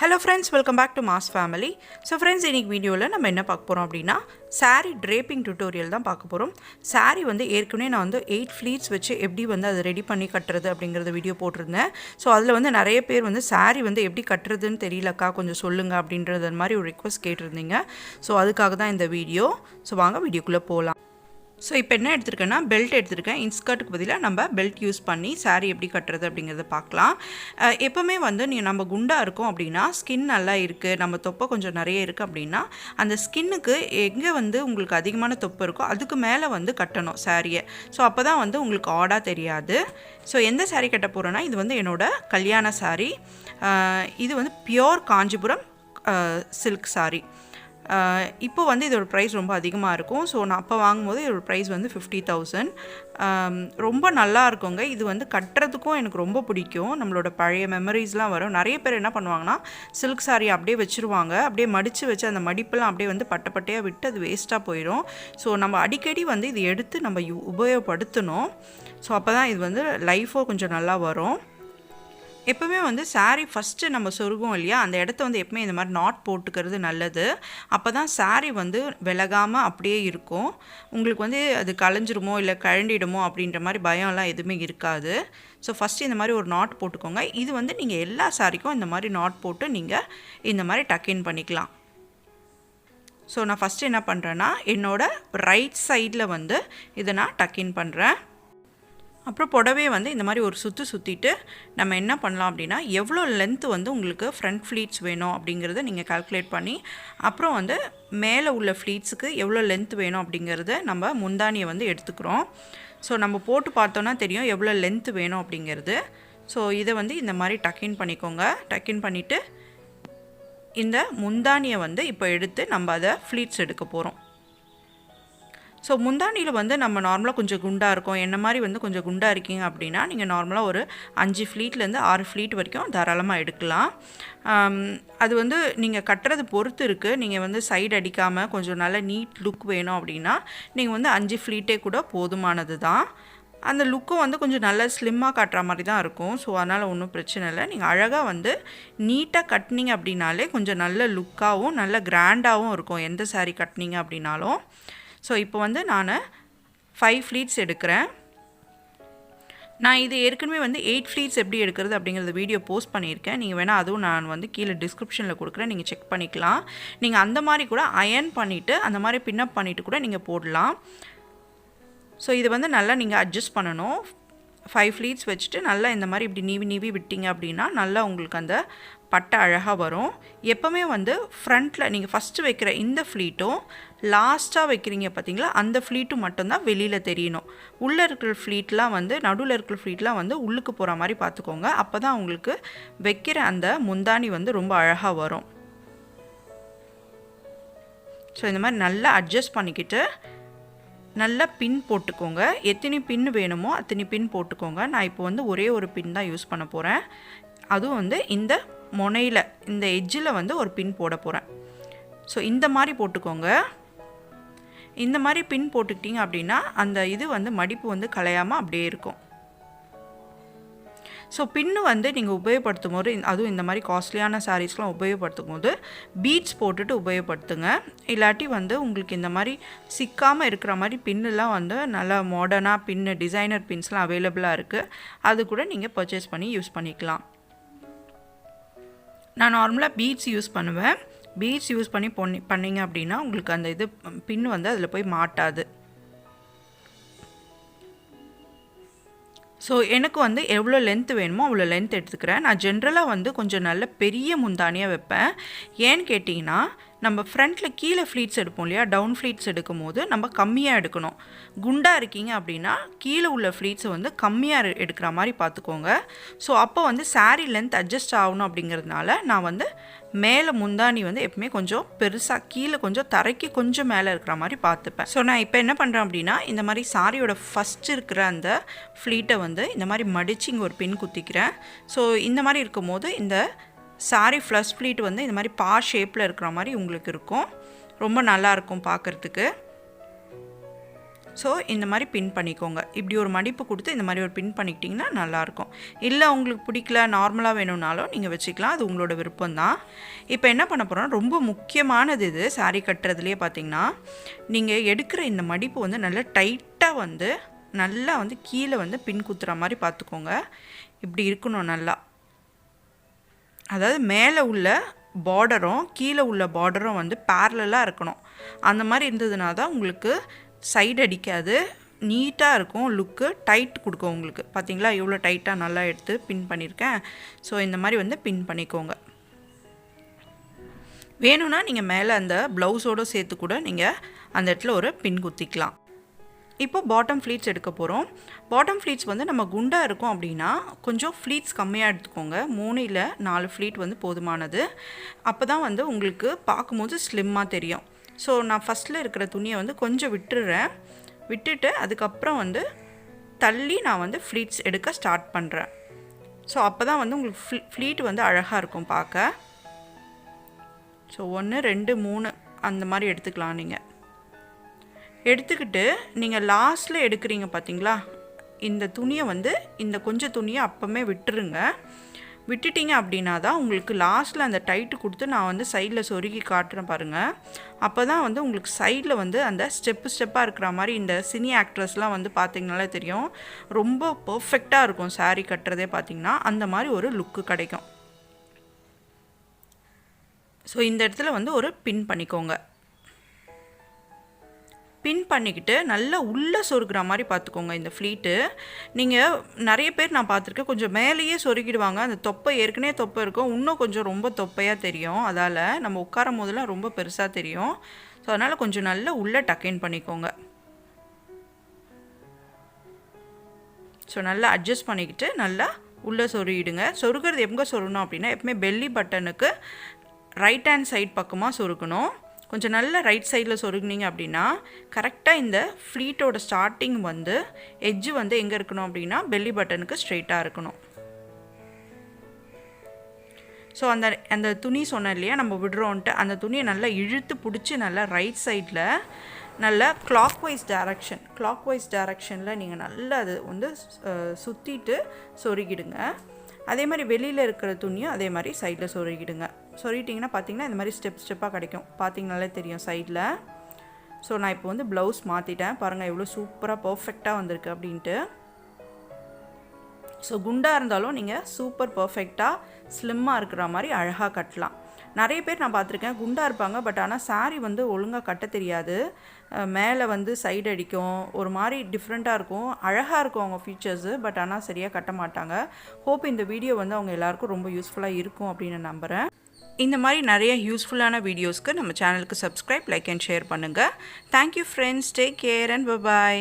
Hello friends, welcome back to Mass Family. So friends, in this video la நம்ம என்ன பார்க்க போறோம் அப்படினா saree draping tutorial தான் பார்க்க போறோம். saree வந்து ஏற்கனவே நான் வந்து 8 pleats வச்சு எப்படி வந்து அதை ரெடி பண்ணி கட்டறது அப்படிங்கறத வீடியோ போட்டுருந்தேன். சோ அதுல வந்து நிறைய பேர் வந்து saree வந்து எப்படி கட்டறதுன்னு தெரியலக்கா கொஞ்சம் சொல்லுங்க அப்படிங்கறது மாதிரி ஒரு ரிக்வெஸ்ட் கேட்டிருந்தீங்க. சோ அதுக்காக தான் இந்த வீடியோ. சோ வாங்க வீடியோக்குள்ள போலாம். So இப்போ என்ன எடுத்துர்க்கேன்னா பெல்ட் எடுத்துர்க்கேன். இன்ஸ்கர்ட்க்கு பதிலா நம்ம பெல்ட் யூஸ் பண்ணி saree எப்படி கட்டறது அப்படிங்கறத பார்க்கலாம். எப்பவுமே வந்து நம்ம குண்டா இருக்கோம் அப்படினா ஸ்கின் நல்லா இருக்கு, நம்ம தொப்பை கொஞ்சம் நிறைய இருக்கு அப்படினா அந்த ஸ்கின்னுக்கு எங்க வந்து உங்களுக்கு அதிகமான தொப்பை இருக்கோ அதுக்கு மேல வந்து கட்டணும் saree. சோ அப்பதான் வந்து உங்களுக்கு ஆடா தெரியாது. சோ எந்த saree கட்ட போறேன்னா இது வந்து என்னோட கல்யாண saree. இது வந்து பியூர் காஞ்சிபுரம் silk saree. இப்போ வந்து இதோட பிரைஸ் ரொம்ப அதிகமாக இருக்கும். ஸோ நான் அப்போ வாங்கும்போது இதோட ப்ரைஸ் வந்து 50,000. ரொம்ப நல்லா இருக்குங்க. இது வந்து கட்டுறதுக்கும் எனக்கு ரொம்ப பிடிக்கும். நம்மளோட பழைய மெமரிஸ்லாம் வரும். நிறைய பேர் என்ன பண்ணுவாங்கன்னா சில்க் சாரி அப்படியே வச்சுருவாங்க. அப்படியே மடித்து வச்சு அந்த மடிப்பெல்லாம் அப்படியே வந்து பட்டையாக விட்டு அது வேஸ்ட்டாக போயிடும். ஸோ நம்ம அடிக்கடி வந்து இது எடுத்து நம்ம உபயோகப்படுத்தணும். ஸோ அப்போ தான் இது வந்து லைஃபோ கொஞ்சம் நல்லா வரும். எப்பவுமே வந்து saree ஃபர்ஸ்ட் நம்ம சொருகும் இல்லையா அந்த இடத்த வந்து எப்பவுமே இந்த மாதிரி நாட் போட்டுக்கிறது நல்லது. அப்பதான் saree வந்து விலகாம அப்படியே இருக்கும். உங்களுக்கு வந்து அது கலஞ்சிருமோ இல்ல கழண்டிடுமோ அப்படின்ற மாதிரி பயம்லாம் எதுவுமே இருக்காது. ஸோ ஃபர்ஸ்ட் இந்த மாதிரி ஒரு நாட் போட்டுக்கோங்க. இது வந்து நீங்க எல்லா சாரிக்கும் இந்த மாதிரி நாட் போட்டு நீங்க இந்த மாதிரி டக் இன் பண்ணிக்கலாம். ஸோ நான் ஃபர்ஸ்ட் என்ன பண்றேன்னா என்னோட ரைட் சைடுல வந்து இதை நான் டக் இன் பண்றேன். அப்புறம் புடவையை வந்து இந்த மாதிரி ஒரு சுற்றிட்டு நம்ம என்ன பண்ணலாம் அப்படின்னா எவ்வளோ லென்த் வந்து உங்களுக்கு ஃப்ரண்ட் ஃப்ளீட்ஸ் வேணும் அப்படிங்கிறத நீங்கள் கால்குலேட் பண்ணி அப்புறம் வந்து மேலே உள்ள ஃப்ளீட்ஸுக்கு எவ்வளோ லென்த் வேணும் அப்படிங்கிறத நம்ம முந்தானியை வந்து எடுத்துக்கிறோம். ஸோ நம்ம போட்டு பார்த்தோன்னா தெரியும் எவ்வளோ லென்த் வேணும் அப்படிங்கிறது. ஸோ இதை வந்து இந்த மாதிரி டக்கின் பண்ணிக்கோங்க. டக்கின் பண்ணிவிட்டு இந்த முந்தானியை வந்து இப்போ எடுத்து நம்ம அதை ஃப்ளீட்ஸ் எடுக்க போகிறோம். ஸோ முந்தானியில் வந்து நம்ம நார்மலாக கொஞ்சம் குண்டாக இருக்கும். என்ன மாதிரி வந்து கொஞ்சம் குண்டாக இருக்கீங்க அப்படின்னா நீங்கள் நார்மலாக ஒரு 5 ஃப்ளீட்லேருந்து 6 ஃப்ளீட் வரைக்கும் தாராளமாக எடுக்கலாம். அது வந்து நீங்கள் கட்டுறது பொறுத்து இருக்குது. நீங்கள் வந்து சைடு அடிக்காமல் கொஞ்சம் நல்ல நீட் லுக் வேணும் அப்படின்னா நீங்கள் வந்து 5 ஃப்ளீட்டே கூட போதுமானது தான். அந்த லுக்கும் வந்து கொஞ்சம் நல்ல ஸ்லிம்மாக காட்டுற மாதிரி தான் இருக்கும். ஸோ அதனால் ஒன்றும் பிரச்சனை இல்லை. நீங்கள் அழகாக வந்து நீட்டாக கட்டினீங்க அப்படின்னாலே கொஞ்சம் நல்ல லுக்காகவும் நல்ல கிராண்டாகவும் இருக்கும் எந்த saree கட்டினீங்க அப்படின்னாலும். ஸோ இப்போ வந்து நான் 5 ஃப்ளீட்ஸ் எடுக்கிறேன். நான் இது ஏற்கனவே வந்து 8 ஃப்ளீட்ஸ் எப்படி எடுக்கிறது அப்படிங்கிறத வீடியோ போஸ்ட் பண்ணியிருக்கேன். நீங்கள் வேணால் அதுவும் நான் வந்து கீழே டிஸ்கிரிப்ஷனில் கொடுக்குறேன், நீங்கள் செக் பண்ணிக்கலாம். நீங்கள் அந்த மாதிரி கூட அயர்ன் பண்ணிவிட்டு அந்த மாதிரி பின்னப் பண்ணிவிட்டு கூட நீங்கள் போடலாம். ஸோ இது வந்து நல்லா நீங்கள் அட்ஜஸ்ட் பண்ணணும். 5 ஃப்ளீட்ஸ் வச்சுட்டு நல்லா இந்த மாதிரி இப்படி நீவி விட்டீங்க அப்படின்னா நல்லா உங்களுக்கு அந்த பட்டை அழகாக வரும். எப்போவுமே வந்து ஃப்ரண்ட்டில் நீங்கள் ஃபஸ்ட்டு வைக்கிற இந்த ஃப்ளீட்டும் லாஸ்ட்டாக வைக்கிறீங்க பார்த்தீங்களா அந்த ஃப்ளீட்டும் மட்டும்தான் வெளியில் தெரியணும். உள்ளே இருக்கிற ஃப்ளீட்லாம் வந்து நடுவில் இருக்கிற ஃப்ளீட்லாம் வந்து உள்ளுக்கு போகிற மாதிரி பார்த்துக்கோங்க. அப்போ தான் உங்களுக்கு வைக்கிற அந்த முந்தானி வந்து ரொம்ப அழகாக வரும். ஸோ இந்த மாதிரி நல்லா அட்ஜஸ்ட் பண்ணிக்கிட்டு நல்லா பின் போட்டுக்கோங்க. எத்தனை பின் வேணுமோ அத்தனை பின் போட்டுக்கோங்க. நான் இப்போ வந்து ஒரே ஒரு பின் தான் யூஸ் பண்ண போகிறேன். அதுவும் வந்து இந்த முனையில் இந்த எட்ஜில் வந்து ஒரு பின் போட போகிறேன். ஸோ இந்த மாதிரி போட்டுக்கோங்க. இந்த மாதிரி பின் போட்டுக்கிட்டீங்க அப்படின்னா அந்த இது வந்து மடிப்பு வந்து கலையாமல் அப்படியே இருக்கும். ஸோ பின்னு வந்து நீங்கள் உபயோகப்படுத்தும் போது அதுவும் இந்த மாதிரி காஸ்ட்லியான சாரீஸ்லாம் உபயோகப்படுத்தும் போது பீட்ஸ் போட்டுட்டு உபயோகப்படுத்துங்க. இல்லாட்டி வந்து உங்களுக்கு இந்த மாதிரி சிக்காமல் இருக்கிற மாதிரி பின்னுலாம் வந்து நல்லா மாடர்னாக பின்னு டிசைனர் பின்ஸ்லாம் அவைலபிளாக இருக்குது. அது கூட நீங்கள் பர்ச்சேஸ் பண்ணி யூஸ் பண்ணிக்கலாம். நான் நார்மலாக பீட்ஸ் யூஸ் பண்ணுவேன். பீட்ஸ் யூஸ் பண்ணி பண்ணிங்க அப்படின்னா உங்களுக்கு அந்த இது பின் வந்து அதில் போய் மாட்டாது. ஸோ எனக்கு வந்து எவ்வளோ லென்த் வேணுமோ அவ்வளோ லென்த் எடுத்துக்கிறேன். நான் ஜென்ரலாக வந்து கொஞ்சம் நல்ல பெரிய முந்தானியாக வைப்பேன். ஏன்னு கேட்டிங்கன்னா நம்ம ஃப்ரண்ட்டில் கீழே ஃப்ளீட்ஸ் எடுப்போம் இல்லையா, டவுன் ஃப்ளீட்ஸ் எடுக்கும் போது நம்ம கம்மியாக எடுக்கணும். குண்டாக இருக்கீங்க அப்படின்னா கீழே உள்ள ஃப்ளீட்ஸை வந்து கம்மியாக எடுக்கிற மாதிரி பார்த்துக்கோங்க. ஸோ அப்போ வந்து saree லென்த் அட்ஜஸ்ட் ஆகணும் அப்படிங்கிறதுனால நான் வந்து மேலே முந்தானி வந்து எப்பவுமே கொஞ்சம் பெருசாக கீழே கொஞ்சம் தரைக்கு கொஞ்சம் மேலே இருக்கிற மாதிரி பார்த்துப்பேன். ஸோ நான் இப்போ என்ன பண்ணுறேன் அப்படின்னா இந்த மாதிரி சாரியோட ஃபஸ்ட் இருக்கிற அந்த ஃப்ளீட்டை வந்து இந்த மாதிரி மடித்து இங்கே ஒரு பின் குத்திக்கிறேன். ஸோ இந்த மாதிரி இருக்கும் போது இந்த saree ஃப்ளஷ் ஃப்ளீட் வந்து இந்த மாதிரி பா ஷேப்பில் இருக்கிற மாதிரி உங்களுக்கு இருக்கும். ரொம்ப நல்லாயிருக்கும் பார்க்குறதுக்கு. ஸோ இந்த மாதிரி பின் பண்ணிக்கோங்க. இப்படி ஒரு மடிப்பு கொடுத்து இந்த மாதிரி ஒரு பின் பண்ணிக்கிட்டிங்கன்னா நல்லாயிருக்கும். இல்லை உங்களுக்கு பிடிக்கல நார்மலாக வேணும்னாலும் நீங்கள் வச்சுக்கலாம், அது உங்களோட விருப்பம்தான். இப்போ என்ன பண்ண போகிறோம்னா ரொம்ப முக்கியமானது இது சாரீ கட்டுறதுலேயே பார்த்திங்கன்னா, நீங்கள் எடுக்கிற இந்த மடிப்பு வந்து நல்லா டைட்டாக வந்து நல்லா வந்து கீழே வந்து பின் குத்துற மாதிரி பார்த்துக்கோங்க. இப்படி இருக்கணும் நல்லா. அதாவது மேலே உள்ள பார்டரும் கீழே உள்ள பார்டரும் வந்து பேரலாக இருக்கணும். அந்த மாதிரி இருந்ததுனா தான் உங்களுக்கு சைடு அடிக்காது, நீட்டாக இருக்கும், லுக்கு டைட் கொடுக்கும் உங்களுக்கு. பார்த்தீங்களா எவ்வளோ டைட்டாக நல்லா எடுத்து பின் பண்ணியிருக்கேன். ஸோ இந்த மாதிரி வந்து பின் பண்ணிக்கோங்க. வேணும்னா நீங்கள் மேலே அந்த ப்ளவுஸோடு சேர்த்து கூட நீங்கள் அந்த இடத்துல ஒரு பின் குத்திக்கலாம். இப்போ பாட்டம் ஃப்ளீட்ஸ் எடுக்க போகிறோம். பாட்டம் ஃப்ளீட்ஸ் வந்து நம்ம குண்டாக இருக்கும் அப்படின்னா கொஞ்சம் ஃப்ளீட்ஸ் கம்மியாக எடுத்துக்கோங்க. 3 இல்லை 4 ஃப்ளீட் வந்து போதுமானது. அப்போ தான் வந்து உங்களுக்கு பார்க்கும்போது ஸ்லிம்மாக தெரியும். ஸோ நான் ஃபஸ்ட்டில் இருக்கிற துணியை வந்து கொஞ்சம் விட்டுட்டு அதுக்கப்புறம் வந்து தள்ளி நான் வந்து ஃப்ளீட்ஸ் எடுக்க ஸ்டார்ட் பண்ணுறேன். ஸோ அப்போ தான் வந்து உங்களுக்கு ஃப்ளீட் வந்து அழகாக இருக்கும் பார்க்க. ஸோ 1 2 3 அந்த மாதிரி எடுத்துக்கலாம். நீங்கள் எடுத்துக்கிட்டு நீங்கள் லாஸ்ட்டில் எடுக்கிறீங்க பார்த்தீங்களா, இந்த துணியை வந்து இந்த கொஞ்சம் துணியை அப்போமே விட்டுட்டிங்க அப்படின்னா தான் உங்களுக்கு லாஸ்ட்டில் அந்த டைட்டு கொடுத்து நான் வந்து சைடில் சொருகி காட்டுறேன் பாருங்கள். அப்போ தான் வந்து உங்களுக்கு சைடில் வந்து அந்த ஸ்டெப்பாக இருக்கிற மாதிரி இந்த சினி ஆக்ட்ரஸ்லாம் வந்து பார்த்திங்கனாலே தெரியும், ரொம்ப பர்ஃபெக்டாக இருக்கும் சாரீ கட்டுறதே பார்த்திங்கன்னா. அந்த மாதிரி ஒரு லுக்கு கிடைக்கும். ஸோ இந்த இடத்துல வந்து ஒரு பின் பண்ணிக்கோங்க. பின் பண்ணிக்கிட்டு நல்லா உள்ளே சொருகிற மாதிரி பார்த்துக்கோங்க. இந்த ஃப்ளீட்டு நீங்கள் நிறைய பேர் நான் பார்த்துருக்கேன் கொஞ்சம் மேலேயே சொருகிடுவாங்க. அந்த தொப்பை ஏற்கனவே தொப்பை இருக்கும், இன்னும் கொஞ்சம் ரொம்ப தொப்பையாக தெரியும். அதால் நம்ம உட்காரும் போதெல்லாம் ரொம்ப பெருசாக தெரியும். ஸோ அதனால் கொஞ்சம் நல்லா உள்ளே டக்கின் பண்ணிக்கோங்க. ஸோ நல்லா அட்ஜஸ்ட் பண்ணிக்கிட்டு நல்லா உள்ளே சொருகிடுங்க. சொருகிறது எங்கே சொருகணும் அப்படின்னா எப்பவுமே பெல்லி பட்டனுக்கு ரைட் ஹேண்ட் சைட் பக்கமாக சொருகணும். கொஞ்சம் நல்ல ரைட் சைடில் சொருகினீங்க அப்படின்னா கரெக்டாக இந்த ஃப்ளீட்டோட ஸ்டார்டிங் வந்து எட்ஜு வந்து எங்கே இருக்கணும் அப்படின்னா பெல்லி பட்டனுக்கு ஸ்ட்ரெயிட்டாக இருக்கணும். ஸோ அந்த துணி சொன்னேன் இல்லையா நம்ம விடுறோன்ட்டு, அந்த துணியை நல்லா இழுத்து பிடிச்சி நல்லா ரைட் சைடில் நல்லா கிளாக்வைஸ் டைரக்ஷனில் நீங்கள் நல்லா அது வந்து சுற்றிட்டு சொருகிடுங்க. அதே மாதிரி வெளியில் இருக்கிற துணியும் அதே மாதிரி சைடில் சொருகிட்டிங்கன்னா பார்த்தீங்கன்னா இந்த மாதிரி ஸ்டெப்பாக கிடைக்கும். பார்த்தீங்கனாலே தெரியும் சைடில். ஸோ நான் இப்போ வந்து ப்ளவுஸ் மாற்றிட்டேன் பாருங்கள் எவ்வளோ சூப்பராக பர்ஃபெக்டாக வந்திருக்கு அப்படின்ட்டு. ஸோ குண்டாக இருந்தாலும் நீங்கள் சூப்பர் பர்ஃபெக்டாக ஸ்லிம்மாக இருக்கிற மாதிரி அழகாக கட்டலாம். நிறைய பேர் நான் பார்த்துருக்கேன் குண்டாக இருப்பாங்க, பட் ஆனால் சாரீ வந்து ஒழுங்காக கட்ட தெரியாது, மேலே வந்து சைடு அடிக்கும், ஒரு மாதிரி டிஃப்ரெண்ட்டாக இருக்கும், அழகாக இருக்கும் அவங்க ஃபீச்சர்ஸு, பட் ஆனால் சரியாக கட்ட மாட்டாங்க. ஹோப் இந்த வீடியோ வந்து அவங்க எல்லாருக்கும் ரொம்ப யூஸ்ஃபுல்லாக இருக்கும் அப்படின்னு நம்புகிறேன். இந்த மாதிரி நிறைய யூஸ்ஃபுல்லான வீடியோஸ்க்கு நம்ம சேனலுக்கு சப்ஸ்கிரைப், லைக் அண்ட் ஷேர் பண்ணுங்கள். Thank you friends, take care and by.